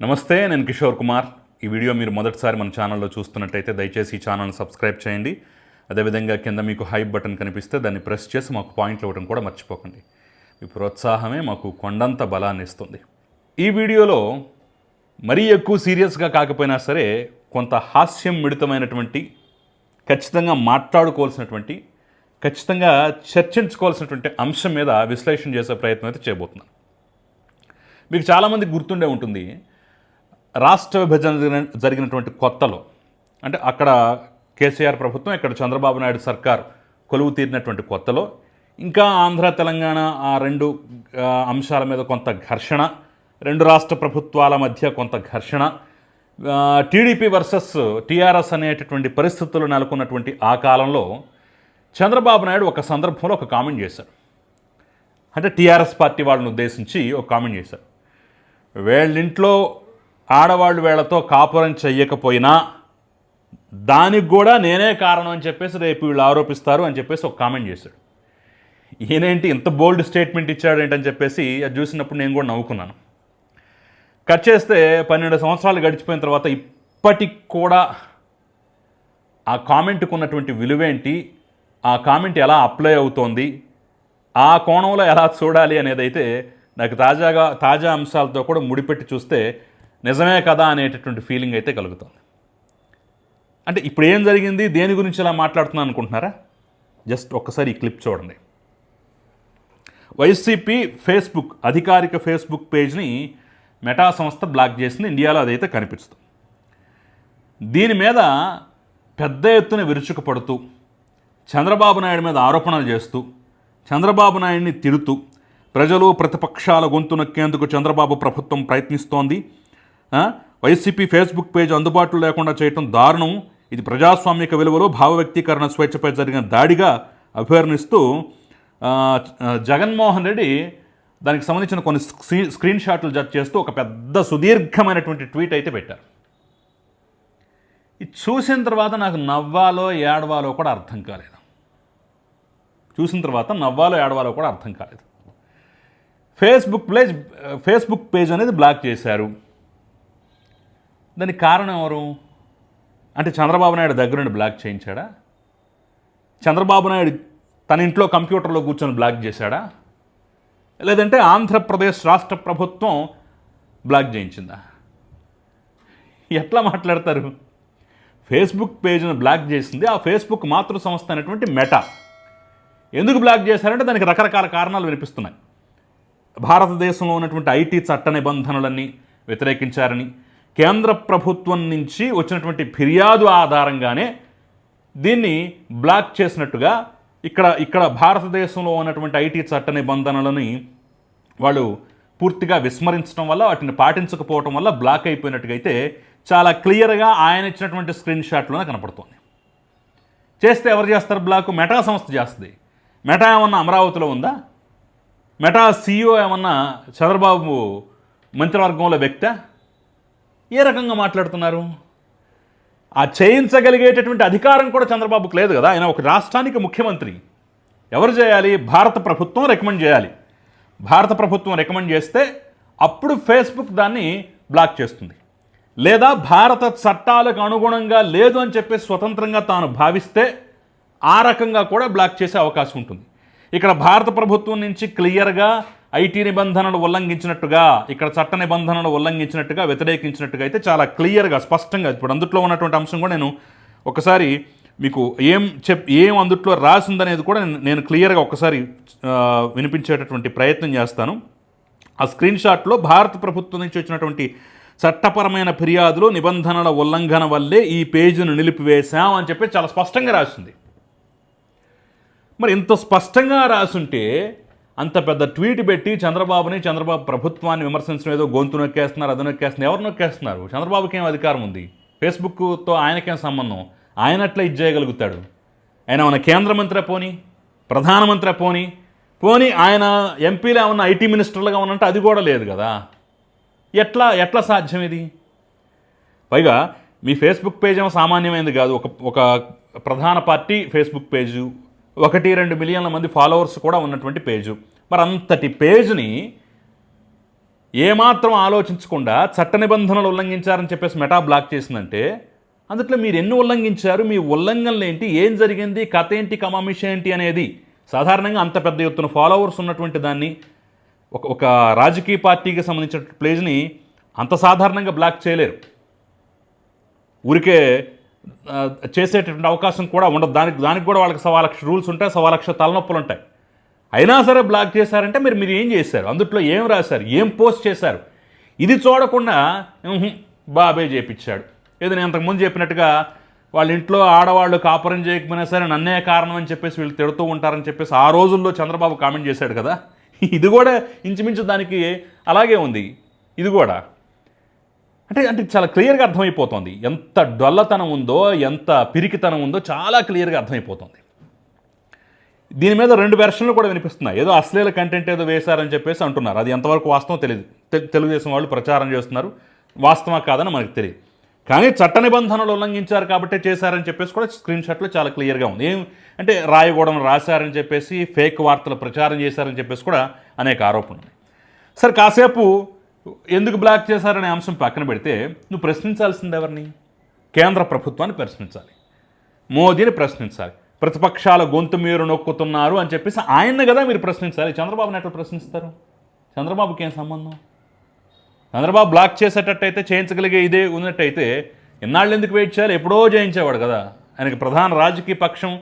నమస్తే, నేను కిషోర్ కుమార్. ఈ వీడియో మీరు మొదటిసారి మన ఛానల్లో చూస్తున్నట్టయితే దయచేసి ఈ ఛానల్ని సబ్స్క్రైబ్ చేయండి. అదేవిధంగా కింద మీకు హైప్ బటన్ కనిపిస్తే దాన్ని ప్రెస్ చేసి మాకు పాయింట్లు ఇవ్వడం కూడా మర్చిపోకండి. మీ ప్రోత్సాహమే మాకు కొండంత బలాన్ని ఇస్తుంది. ఈ వీడియోలో మరీ ఎక్కువ సీరియస్గా కాకపోయినా సరే కొంత హాస్యం మిళితమైనటువంటి, ఖచ్చితంగా మాట్లాడుకోవాల్సినటువంటి, ఖచ్చితంగా చర్చించుకోవాల్సినటువంటి అంశం మీద విశ్లేషణ చేసే ప్రయత్నం అయితే చేయబోతున్నాను. మీకు చాలామందికి గుర్తుండే ఉంటుంది, రాష్ట్ర విభజన జరిగినటువంటి కొత్తలో, అంటే అక్కడ కేసీఆర్ ప్రభుత్వం, ఇక్కడ చంద్రబాబు నాయుడు సర్కార్ కొలువు తీరినటువంటి కొత్తలో ఇంకా ఆంధ్ర తెలంగాణ ఆ రెండు అంశాల మీద కొంత ఘర్షణ, రెండు రాష్ట్ర ప్రభుత్వాల మధ్య కొంత ఘర్షణ, టీడీపీ వర్సెస్ టీఆర్ఎస్ అనేటటువంటి పరిస్థితులు నెలకొన్నటువంటి ఆ కాలంలో చంద్రబాబు నాయుడు ఒక సందర్భంలో ఒక కామెంట్ చేశారు. అంటే టీఆర్ఎస్ పార్టీ వాళ్ళని ఉద్దేశించి ఒక కామెంట్ చేశారు. వీళ్ళింట్లో ఆడవాళ్ళు వీళ్ళతో కాపురం చెయ్యకపోయినా దానికి కూడా నేనే కారణం అని చెప్పేసి రేపు వీళ్ళు ఆరోపిస్తారు అని చెప్పేసి ఒక కామెంట్ చేశాడు. ఈయనేంటి ఇంత బోల్డ్ స్టేట్మెంట్ ఇచ్చాడు ఏంటని చెప్పేసి అది చూసినప్పుడు నేను కూడా నవ్వుకున్నాను. కట్ చేస్తే 12 సంవత్సరాలు గడిచిపోయిన తర్వాత ఇప్పటికి కూడా ఆ కామెంట్కు ఉన్నటువంటి విలువేంటి, ఆ కామెంట్ ఎలా అప్లై అవుతోంది, ఆ కోణంలో ఎలా చూడాలి అనేది అయితే నాకు తాజా అంశాలతో కూడా ముడిపెట్టి చూస్తే నిజమే కదా అనేటటువంటి ఫీలింగ్ అయితే కలుగుతుంది. అంటే ఇప్పుడు ఏం జరిగింది, దేని గురించి ఇలా మాట్లాడుతున్నాను అనుకుంటున్నారా? జస్ట్ ఒక్కసారి ఈ క్లిప్ చూడండి. వైసీపీ ఫేస్బుక్, అధికారిక ఫేస్బుక్ పేజ్ని మెటా సంస్థ బ్లాక్ చేసింది. ఇండియాలో అదైతే కనిపిస్తుంది. దీని మీద పెద్ద ఎత్తున విరుచుకుపడుతూ, చంద్రబాబు నాయుడు మీద ఆరోపణలు చేస్తూ, చంద్రబాబు నాయుడిని తిడుతూ, ప్రజలు ప్రతిపక్షాల గొంతు నొక్కేందుకు చంద్రబాబు ప్రభుత్వం ప్రయత్నిస్తోంది, వైసీపీ ఫేస్బుక్ పేజ్ అందుబాటులో లేకుండా చేయటం దారుణం, ఇది ప్రజాస్వామిక విలువలు, భావ వ్యక్తీకరణ స్వేచ్ఛపై జరిగిన దాడిగా అభివర్ణిస్తూ జగన్మోహన్ రెడ్డి దానికి సంబంధించిన కొన్ని స్క్రీన్ షాట్లు జడ్జ్ చేస్తూ ఒక పెద్ద సుదీర్ఘమైనటువంటి ట్వీట్ అయితే పెట్టారు. ఇది చూసిన తర్వాత నాకు నవ్వాలో ఏడవాలో కూడా అర్థం కాలేదు. ఫేస్బుక్ పేజ్ అనేది బ్లాక్ చేశారు. దానికి కారణం ఎవరు? అంటే చంద్రబాబు నాయుడు దగ్గర నుండి బ్లాక్ చేయించాడా? చంద్రబాబు నాయుడు తన ఇంట్లో కంప్యూటర్లో కూర్చొని బ్లాక్ చేశాడా? లేదంటే ఆంధ్రప్రదేశ్ రాష్ట్ర ప్రభుత్వం బ్లాక్ చేయించిందా? ఎట్లా మాట్లాడతారు? ఫేస్బుక్ పేజ్ను బ్లాక్ చేసింది ఆ ఫేస్బుక్ మాతృ సంస్థ అయినటువంటి మెటా. ఎందుకు బ్లాక్ చేశారంటే దానికి రకరకాల కారణాలు వినిపిస్తున్నాయి. భారతదేశంలో ఉన్నటువంటి ఐటీ చట్ట నిబంధనలన్నీ వ్యతిరేకించారని, కేంద్ర ప్రభుత్వం నుంచి వచ్చినటువంటి ఫిర్యాదు ఆధారంగానే దీన్ని బ్లాక్ చేసినట్టుగా, ఇక్కడ భారతదేశంలో ఉన్నటువంటి ఐటీ చట్ట నిబంధనలని వాళ్ళు పూర్తిగా విస్మరించడం వల్ల, వాటిని పాటించకపోవడం వల్ల బ్లాక్ అయిపోయినట్టుగా అయితే చాలా క్లియర్గా ఆయన ఇచ్చినటువంటి స్క్రీన్ షాట్లోనే కనపడుతుంది. చేస్తే ఎవరు చేస్తారు బ్లాక్? మెటా సంస్థ చేస్తుంది. మెటా ఏమన్నా అమరావతిలో ఉందా? మెటా సీఈఓ ఏమన్నా చంద్రబాబు మంత్రివర్గంలో వ్యక్తా? ఏ రకంగా మాట్లాడుతున్నారు? ఆ చేయించగలిగేటటువంటి అధికారం కూడా చంద్రబాబుకు లేదు కదా. ఆయన ఒక రాష్ట్రానికి ముఖ్యమంత్రి. ఎవరు చేయాలి? భారత ప్రభుత్వం రికమెండ్ చేయాలి. భారత ప్రభుత్వం రికమెండ్ చేస్తే అప్పుడు ఫేస్బుక్ దాన్ని బ్లాక్ చేస్తుంది. లేదా భారత చట్టాలకు అనుగుణంగా లేదు అని చెప్పి స్వతంత్రంగా తాను భావిస్తే ఆ రకంగా కూడా బ్లాక్ చేసే అవకాశం ఉంటుంది. ఇక్కడ భారత ప్రభుత్వం నుంచి క్లియర్గా ఐటీ నిబంధనలు ఉల్లంఘించినట్టుగా, ఇక్కడ చట్ట నిబంధనలు ఉల్లంఘించినట్టుగా, వ్యతిరేకించినట్టుగా అయితే చాలా క్లియర్గా, స్పష్టంగా, ఇప్పుడు అందుట్లో ఉన్నటువంటి అంశం కూడా నేను ఒకసారి మీకు ఏం అందుట్లో రాసిందనేది కూడా నేను క్లియర్గా ఒకసారి వినిపించేటటువంటి ప్రయత్నం చేస్తాను. ఆ స్క్రీన్ షాట్లో భారత ప్రభుత్వం నుంచి వచ్చినటువంటి చట్టపరమైన ఫిర్యాదులు, నిబంధనల ఉల్లంఘన వల్లే ఈ పేజీని నిలిపివేశాం అని చెప్పి చాలా స్పష్టంగా రాసింది. మరి ఇంత స్పష్టంగా రాసుంటే అంత పెద్ద ట్వీట్ పెట్టి చంద్రబాబు ప్రభుత్వాన్ని విమర్శించడం, ఏదో గొంతు నొక్కేస్తున్నారు, అది నొక్కేస్తున్నారు. ఎవరు నొక్కేస్తున్నారు? చంద్రబాబుకి ఏం అధికారం ఉంది? ఫేస్బుక్తో ఆయనకేం సంబంధం? ఆయన అట్లా ఇది చేయగలుగుతాడు? ఆయన మన కేంద్ర మంత్రి పోని, ప్రధానమంత్రి పోని ఆయన ఎంపీలు ఏమన్నా ఐటీ మినిస్టర్లుగా ఉన్నట్టు అది కూడా లేదు కదా. ఎట్లా సాధ్యం ఇది? పైగా మీ ఫేస్బుక్ పేజ్ ఏమో సామాన్యమైనది కాదు. ఒక ప్రధాన పార్టీ ఫేస్బుక్ పేజు, 1-2 మిలియన్ల మంది ఫాలోవర్స్ కూడా ఉన్నటువంటి పేజు. మరి అంతటి పేజ్ని ఏమాత్రం ఆలోచించకుండా చట్ట నిబంధనలు ఉల్లంఘించారని చెప్పేసి మెటా బ్లాక్ చేసిందంటే అందుట్లో మీరు ఎన్ని ఉల్లంఘించారు, మీ ఉల్లంఘనలు ఏంటి, ఏం జరిగింది, కథ ఏంటి, కమామిష ఏంటి అనేది సాధారణంగా అంత పెద్ద ఎత్తున ఫాలోవర్స్ ఉన్నటువంటి దాన్ని ఒక రాజకీయ పార్టీకి సంబంధించిన ప్లేజ్ని అంత సాధారణంగా బ్లాక్ చేయలేరు. ఊరికే చేసేటటువంటి అవకాశం కూడా ఉండదు. దానికి కూడా వాళ్ళకి 1,00,000 రూల్స్ ఉంటాయి, 1,00,000 తలనొప్పులు ఉంటాయి. అయినా సరే బ్లాక్ చేశారంటే మీరు ఏం చేశారు, అందుట్లో ఏం రాశారు, ఏం పోస్ట్ చేశారు, ఇది చూడకుండా బాబే చేపించాడు. ఏదో నేను అంతకుముందు చెప్పినట్టుగా వాళ్ళ ఇంట్లో ఆడవాళ్ళు కాపురం చేయకపోయినా సరే నన్నే కారణం అని చెప్పేసి వీళ్ళు తిడుతూ ఉంటారని చెప్పేసి ఆ రోజుల్లో చంద్రబాబు కామెంట్ చేశాడు కదా, ఇది కూడా ఇంచుమించు దానికి అలాగే ఉంది. ఇది కూడా అంటే చాలా క్లియర్గా అర్థమైపోతుంది ఎంత డొల్లతనం ఉందో, ఎంత పిరికితనం ఉందో చాలా క్లియర్గా అర్థమైపోతుంది. దీని మీద 2 వెర్షన్లు కూడా వినిపిస్తున్నాయి. ఏదో అశ్లీల కంటెంట్ ఏదో వేశారని చెప్పేసి అంటున్నారు. అది ఎంతవరకు వాస్తవం తెలియదు. తెలుగుదేశం వాళ్ళు ప్రచారం చేస్తున్నారు, వాస్తవం కాదని మనకు తెలియదు. కానీ చట్ట నిబంధనలు ఉల్లంఘించారు కాబట్టి చేశారని చెప్పేసి కూడా స్క్రీన్ షాట్లో చాలా క్లియర్గా ఉంది. అంటే రాయగూడను రాశారని చెప్పేసి, ఫేక్ వార్తలు ప్రచారం చేశారని చెప్పేసి కూడా అనేక ఆరోపణలు ఉన్నాయి. సరే, కాసేపు ఎందుకు బ్లాక్ చేశారనే అంశం పక్కన పెడితే నువ్వు ప్రశ్నించాల్సింది ఎవరిని? కేంద్ర ప్రభుత్వాన్ని ప్రశ్నించాలి, మోదీని ప్రశ్నించాలి. ప్రతిపక్షాల గొంతు మీరు నొక్కుతున్నారు అని చెప్పేసి ఆయన్ని కదా మీరు ప్రశ్నించాలి. చంద్రబాబుని ఎట్లా ప్రశ్నిస్తారు? చంద్రబాబుకి ఏం సంబంధం? చంద్రబాబు బ్లాక్ చేసేటట్టయితే, చేయించగలిగే ఇదే ఉన్నట్టయితే ఎన్నాళ్ళు ఎందుకు వెయిట్ చేయాలి? ఎప్పుడో జయించేవాడు కదా. ఆయనకి ప్రధాన రాజకీయ పక్షం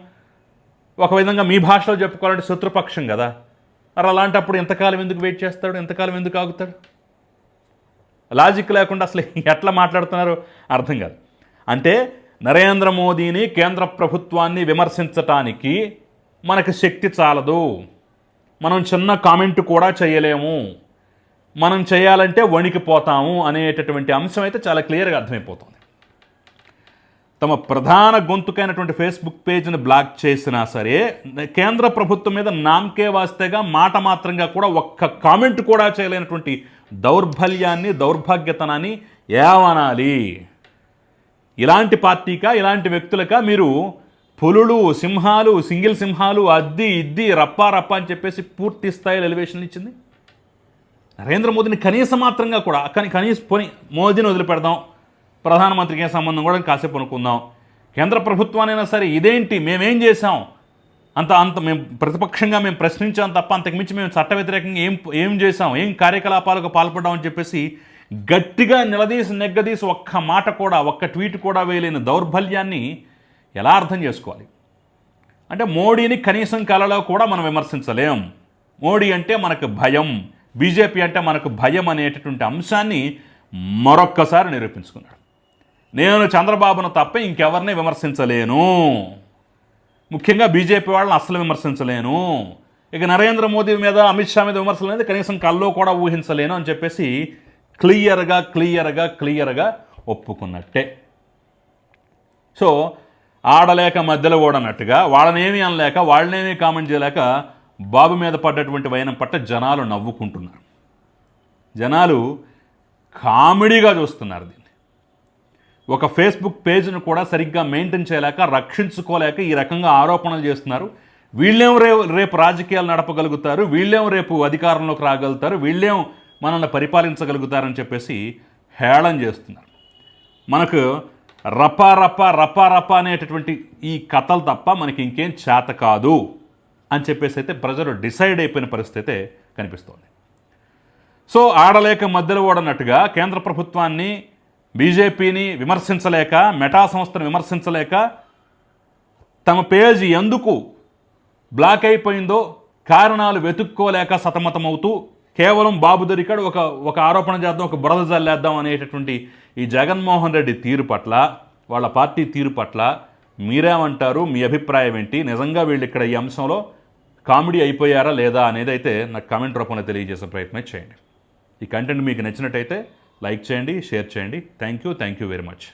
ఒక విధంగా మీ భాషలో చెప్పుకోవాలంటే శత్రుపక్షం కదా. మరి అలాంటప్పుడు ఎంతకాలం ఎందుకు వెయిట్ చేస్తాడు, ఎంతకాలం ఎందుకు ఆగుతాడు? లాజిక్ లేకుండా అసలు ఎట్లా మాట్లాడుతున్నారో అర్థం కాదు. అంటే నరేంద్ర మోదీని, కేంద్ర ప్రభుత్వాన్ని విమర్శించటానికి మనకి శక్తి చాలదు, మనం చిన్న కామెంట్ కూడా చేయలేము, మనం చేయాలంటే వణికిపోతాము అనేటటువంటి అంశం అయితే చాలా క్లియర్గా అర్థమైపోతుంది. తమ ప్రధాన గొంతుకైనటువంటి ఫేస్బుక్ పేజ్ని బ్లాక్ చేసినా సరే కేంద్ర ప్రభుత్వం మీద నామకే వాస్తేగా మాట మాత్రంగా కూడా ఒక్క కామెంట్ కూడా చేయలేనటువంటి దౌర్బల్యాన్ని, దౌర్భాగ్యతనాన్ని ఏమనాలి? ఇలాంటి పార్టీకా, ఇలాంటి వ్యక్తులకా మీరు పులులు, సింహాలు, సింగిల్ సింహాలు, అద్ది ఇద్ది రప్పా రప్పా అని చెప్పేసి పూర్తి స్థాయిలో ఎలివేషన్లు ఇచ్చింది? నరేంద్ర మోదీని కనీసం మాత్రంగా కూడా కనీసం పోని మోదీని వదిలిపెడదాం, ప్రధానమంత్రికి ఏం సంబంధం కూడా కాసేపు అనుకుందాం, కేంద్ర ప్రభుత్వానైనా సరే ఇదేంటి, మేమేం చేసాం, అంత మేము ప్రతిపక్షంగా మేము ప్రశ్నించాం తప్ప అంతకుమించి మేము చట్ట వ్యతిరేకంగా ఏం చేసాం, ఏం కార్యకలాపాలకు పాల్పడ్డామని చెప్పేసి గట్టిగా నిలదీసి నెగ్గదీసి ఒక్క మాట కూడా, ఒక్క ట్వీట్ కూడా వేయలేని దౌర్బల్యాన్ని ఎలా అర్థం చేసుకోవాలి? అంటే మోడీని కనీసం కలలో కూడా మనం విమర్శించలేం. మోడీ అంటే మనకు భయం, బీజేపీ అంటే మనకు భయం అనేటటువంటి అంశాన్ని మరొక్కసారి నిరూపించుకున్నాడు. నేను చంద్రబాబును తప్ప ఇంకెవరిని విమర్శించలేను, ముఖ్యంగా బీజేపీ వాళ్ళని అస్సలు విమర్శించలేను, ఇక నరేంద్ర మోదీ మీద, అమిత్ షా మీద విమర్శలు అనేది కనీసం కల్లో కూడా ఊహించలేను అని చెప్పేసి క్లియర్గా ఒప్పుకున్నట్టే. సో ఆడలేక మధ్యలో ఓడనట్టుగా వాళ్ళనేమీ అనలేక, వాళ్ళనేమీ కామెంట్ చేయలేక బాబు మీద పడ్డటువంటి వైనం పట్ల జనాలు నవ్వుకుంటున్నారు. జనాలు కామెడీగా చూస్తున్నారు దీన్ని. ఒక ఫేస్బుక్ పేజ్ను కూడా సరిగ్గా మెయింటైన్ చేయలేక, రక్షించుకోలేక ఈ రకంగా ఆరోపణలు చేస్తున్నారు. వీళ్ళేం రేపు రాజకీయాలు నడపగలుగుతారు, వీళ్ళేం రేపు అధికారంలోకి రాగలుగుతారు, వీళ్ళేం మనల్ని పరిపాలించగలుగుతారని చెప్పేసి హేళన చేస్తున్నారు. మనకు రప్పా అనేటటువంటి ఈ కథలు తప్ప మనకి ఇంకేం చేత కాదు అని చెప్పేసి అయితే ప్రజలు డిసైడ్ అయిపోయిన పరిస్థితి కనిపిస్తోంది. సో ఆడలేక మధ్యలో ఓడనట్టుగా కేంద్ర ప్రభుత్వాన్ని, బీజేపీని విమర్శించలేక, మెటా సంస్థను విమర్శించలేక, తమ పేజీ ఎందుకు బ్లాక్ అయిపోయిందో కారణాలు వెతుక్కోలేక సతమతమవుతూ కేవలం బాబు దొరికాడు, ఒక ఆరోపణ చేద్దాం, ఒక బురద జల్లేద్దాం అనేటటువంటి ఈ జగన్మోహన్ రెడ్డి తీరు పట్ల, వాళ్ళ పార్టీ తీరు పట్ల మీరేమంటారు? మీ అభిప్రాయం ఏంటి? నిజంగా వీళ్ళు ఇక్కడ ఈ అంశంలో కామెడీ అయిపోయారా లేదా అనేది అయితే నాకు కామెంట్ రూపంలో తెలియజేసే ప్రయత్నం చేయండి. ఈ కంటెంట్ మీకు నచ్చినట్టయితే లైక్ చేయండి, షేర్ చేయండి. Thank you very much.